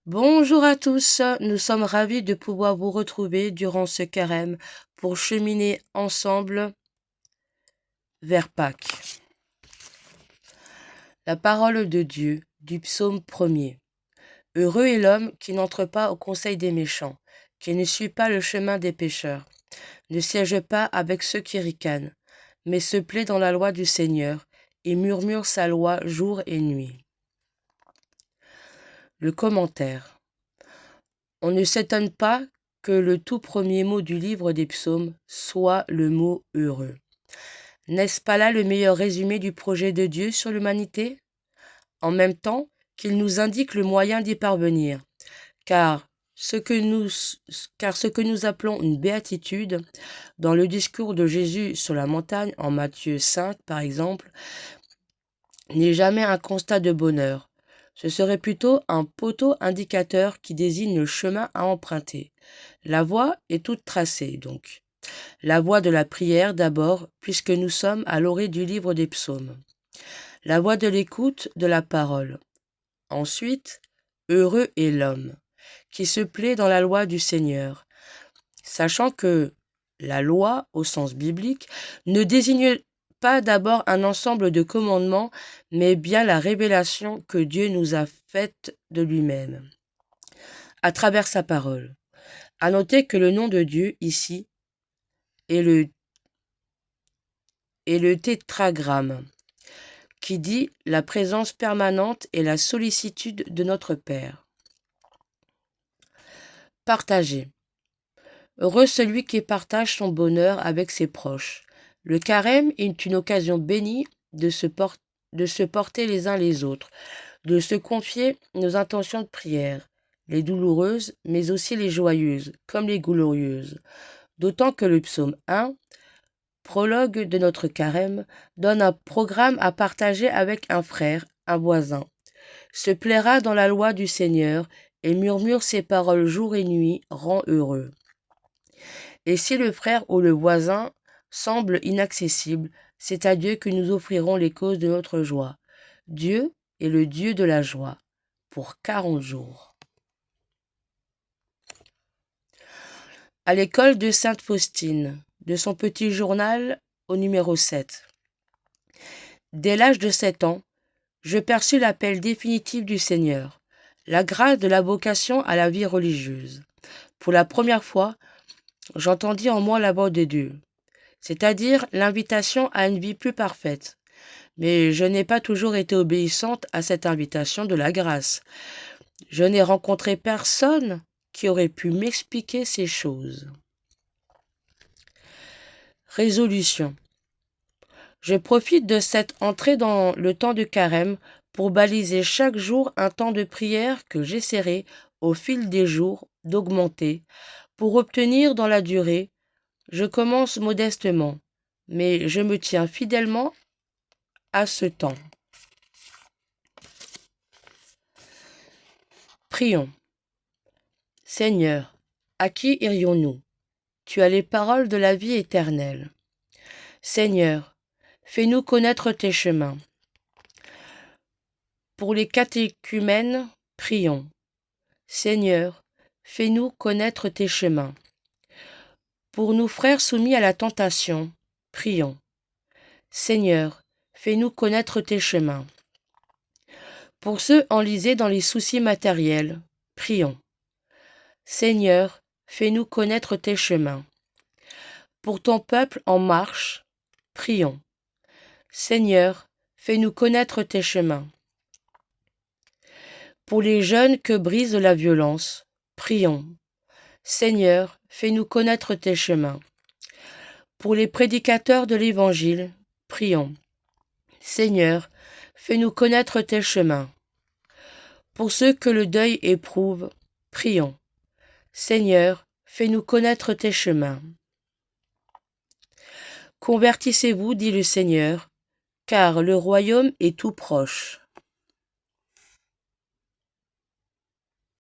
Bonjour à tous, nous sommes ravis de pouvoir vous retrouver durant ce carême pour cheminer ensemble vers Pâques. La parole de Dieu du psaume 1er. Heureux est l'homme qui n'entre pas au conseil des méchants, qui ne suit pas le chemin des pécheurs, ne siège pas avec ceux qui ricanent, mais se plaît dans la loi du Seigneur et murmure sa loi jour et nuit. Le commentaire. On ne s'étonne pas que le tout premier mot du livre des psaumes soit le mot heureux. N'est-ce pas là le meilleur résumé du projet de Dieu sur l'humanité? En même temps qu'il nous indique le moyen d'y parvenir, car ce que nous appelons une béatitude, dans le discours de Jésus sur la montagne en Matthieu 5 par exemple, n'est jamais un constat de bonheur. Ce serait plutôt un poteau indicateur qui désigne le chemin à emprunter. La voie est toute tracée, donc. La voie de la prière d'abord, puisque nous sommes à l'orée du livre des psaumes. La voie de l'écoute de la parole. Ensuite, heureux est l'homme, qui se plaît dans la loi du Seigneur, sachant que la loi, au sens biblique, ne désigne pas d'abord un ensemble de commandements, mais bien la révélation que Dieu nous a faite de lui-même, à travers sa parole. À noter que le nom de Dieu, ici, est le tétragramme, qui dit la présence permanente et la sollicitude de notre Père. Partager. Heureux celui qui partage son bonheur avec ses proches. Le carême est une occasion bénie de se porter les uns les autres, de se confier nos intentions de prière, les douloureuses, mais aussi les joyeuses, comme les glorieuses. D'autant que le psaume 1, prologue de notre carême, donne un programme à partager avec un frère, un voisin. Se plaira dans la loi du Seigneur et murmure ses paroles jour et nuit, rend heureux. Et si le frère ou le voisin semble inaccessible, c'est à Dieu que nous offrirons les causes de notre joie. Dieu est le Dieu de la joie, pour 40 jours. À l'école de Sainte Faustine, de son petit journal au numéro 7. Dès l'âge de 7 ans, je perçus l'appel définitif du Seigneur, la grâce de la vocation à la vie religieuse. Pour la première fois, j'entendis en moi la voix de Dieu, c'est-à-dire l'invitation à une vie plus parfaite. Mais je n'ai pas toujours été obéissante à cette invitation de la grâce. Je n'ai rencontré personne qui aurait pu m'expliquer ces choses. Résolution. Je profite de cette entrée dans le temps de carême pour baliser chaque jour un temps de prière que j'essaierai, au fil des jours, d'augmenter, pour obtenir dans la durée. Je commence modestement, mais je me tiens fidèlement à ce temps. Prions. Seigneur, à qui irions-nous? Tu as les paroles de la vie éternelle. Seigneur, fais-nous connaître tes chemins. Pour les catéchumènes, prions. Seigneur, fais-nous connaître tes chemins. Pour nous frères soumis à la tentation, prions. Seigneur, fais-nous connaître tes chemins. Pour ceux enlisés dans les soucis matériels, prions. Seigneur, fais-nous connaître tes chemins. Pour ton peuple en marche, prions. Seigneur, fais-nous connaître tes chemins. Pour les jeunes que brise la violence, prions. Seigneur, fais-nous connaître tes chemins. Pour les prédicateurs de l'Évangile, prions. Seigneur, fais-nous connaître tes chemins. Pour ceux que le deuil éprouve, prions. Seigneur, fais-nous connaître tes chemins. Convertissez-vous, dit le Seigneur, car le royaume est tout proche.